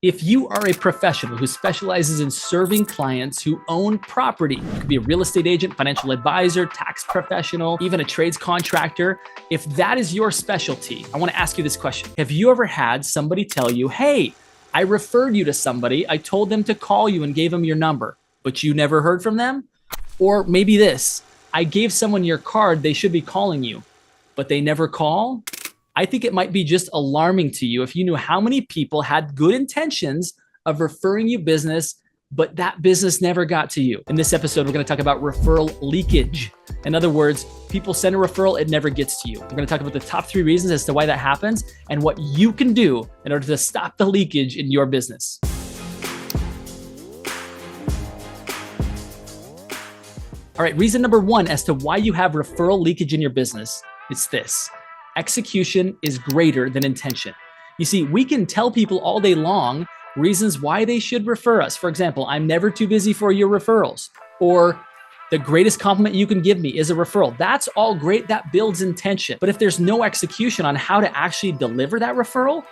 If you are a professional who specializes in serving clients who own property, you could be a real estate agent, financial advisor, tax professional, even a trades contractor. If that is your specialty, I want to ask you this question. Have you ever had somebody tell you, hey, I referred you to somebody, I told them to call you and gave them your number, but you never heard from them? Or maybe this, I gave someone your card, they should be calling you, but they never call? I think it might be just alarming to you if you knew how many people had good intentions of referring you business, but that business never got to you. In this episode, we're going to talk about referral leakage. In other words, people send a referral, it never gets to you. We're going to talk about the top 3 reasons as to why that happens and what you can do in order to stop the leakage in your business. All right, reason number 1 as to why you have referral leakage in your business, it's this. Execution is greater than intention. You see, we can tell people all day long reasons why they should refer us. For example, I'm never too busy for your referrals, or the greatest compliment you can give me is a referral. That's all great. That builds intention. But if there's no execution on how to actually deliver that referral,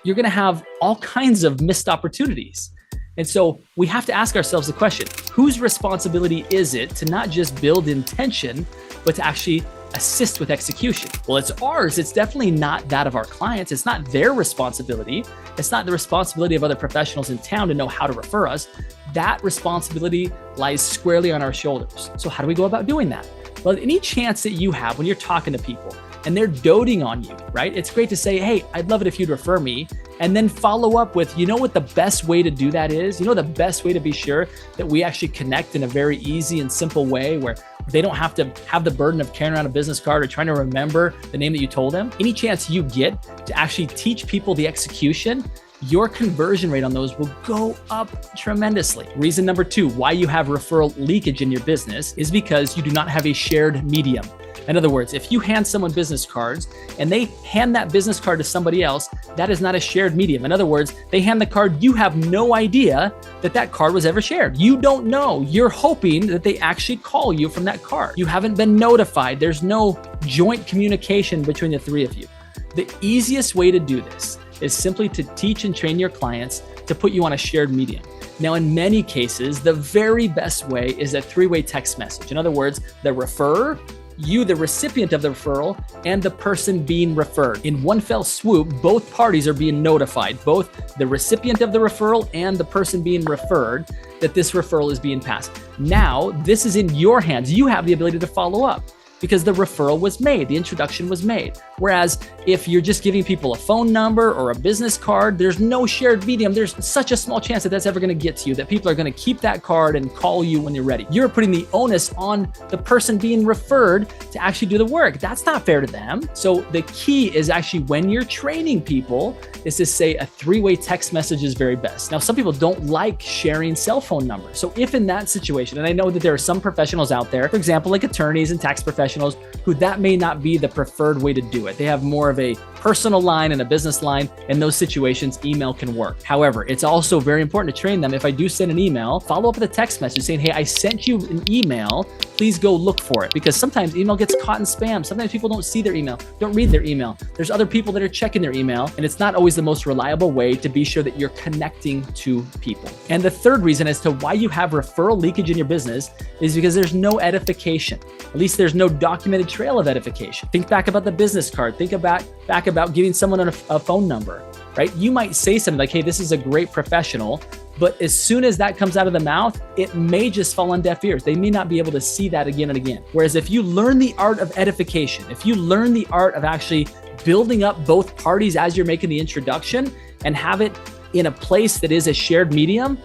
you're going to have all kinds of missed opportunities. And so we have to ask ourselves the question, whose responsibility is it to not just build intention, but to actually assist with execution? Well, it's ours. It's definitely not that of our clients. It's not their responsibility. It's not the responsibility of other professionals in town to know how to refer us. That responsibility lies squarely on our shoulders. So how do we go about doing that? Well, any chance that you have when you're talking to people and they're doting on you, right? It's great to say, hey, I'd love it if you'd refer me. And then follow up with, you know what the best way to do that is? You know the best way to be sure that we actually connect in a very easy and simple way where they don't have to have the burden of carrying around a business card or trying to remember the name that you told them. Any chance you get to actually teach people the execution, your conversion rate on those will go up tremendously. Reason number 2, why you have referral leakage in your business is because you do not have a shared medium. In other words, if you hand someone business cards and they hand that business card to somebody else, that is not a shared medium. In other words, they hand the card, you have no idea that that card was ever shared. You don't know. You're hoping that they actually call you from that card. You haven't been notified. There's no joint communication between the 3 of you. The easiest way to do this is simply to teach and train your clients to put you on a shared medium. Now, in many cases, the very best way is a 3-way text message. In other words, the referrer, you, the recipient of the referral, and the person being referred. In one fell swoop, both parties are being notified, both the recipient of the referral and the person being referred, that this referral is being passed. Now, this is in your hands. You have the ability to follow up because the referral was made, the introduction was made. Whereas if you're just giving people a phone number or a business card, there's no shared medium. There's such a small chance that that's ever going to get to you, that people are going to keep that card and call you when you're ready. You're putting the onus on the person being referred to actually do the work. That's not fair to them. So the key is actually when you're training people is to say a 3-way text message is very best. Now, some people don't like sharing cell phone numbers. So if in that situation, and I know that there are some professionals out there, for example, like attorneys and tax professionals, who that may not be the preferred way to do it. They have more of a personal line and a business line. In those situations, email can work. However, it's also very important to train them. If I do send an email, follow up with a text message saying, hey, I sent you an email. Please go look for it. Because sometimes email gets caught in spam. Sometimes people don't see their email, don't read their email. There's other people that are checking their email, and it's not always the most reliable way to be sure that you're connecting to people. And the third reason as to why you have referral leakage in your business is because there's no edification. At least there's no documented trail of edification. Think back about the business card. Think back about giving someone a phone number, right? You might say something like, hey, this is a great professional, but as soon as that comes out of the mouth, it may just fall on deaf ears. They may not be able to see that again and again. Whereas if you learn the art of edification, if you learn the art of actually building up both parties as you're making the introduction and have it in a place that is a shared medium,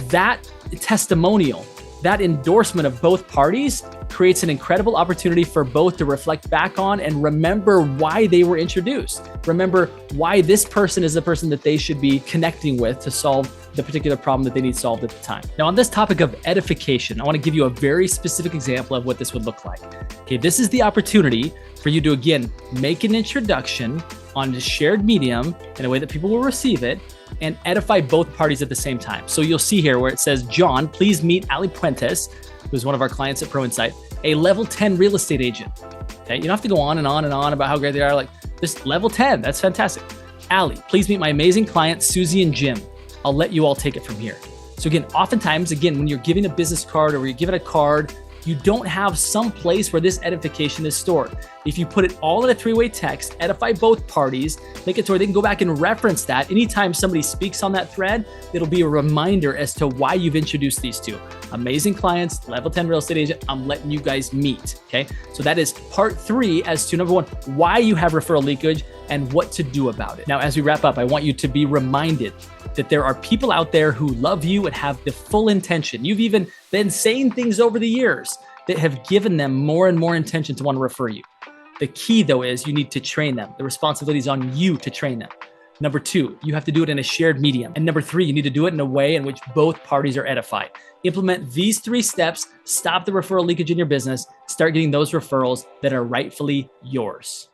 that testimonial, that endorsement of both parties creates an incredible opportunity for both to reflect back on and remember why they were introduced. Remember why this person is the person that they should be connecting with to solve the particular problem that they need solved at the time. Now, on this topic of edification, I want to give you a very specific example of what this would look like. Okay, this is the opportunity for you to, again, make an introduction on a shared medium in a way that people will receive it and edify both parties at the same time. So you'll see here where it says, John, please meet Ali Puentes, who's one of our clients at Pro Insight, a level 10 real estate agent. Okay, you don't have to go on and on and on about how great they are. Like, this level 10, that's fantastic. Ali, please meet my amazing clients, Susie and Jim. I'll let you all take it from here. So again, oftentimes, when you're giving a business card or you're giving a card, you don't have some place where this edification is stored. If you put it all in a three-way text, edify both parties, make it so they can go back and reference that. Anytime somebody speaks on that thread, it'll be a reminder as to why you've introduced these two. Amazing clients, level 10 real estate agent, I'm letting you guys meet, okay? So that is part 3 as to number 1, why you have referral leakage and what to do about it. Now, as we wrap up, I want you to be reminded that there are people out there who love you and have the full intention. You've even been saying things over the years that have given them more and more intention to want to refer you. The key, though, is you need to train them. The responsibility is on you to train them. Number 2, you have to do it in a shared medium. And number 3, you need to do it in a way in which both parties are edified. Implement these 3 steps, stop the referral leakage in your business, start getting those referrals that are rightfully yours.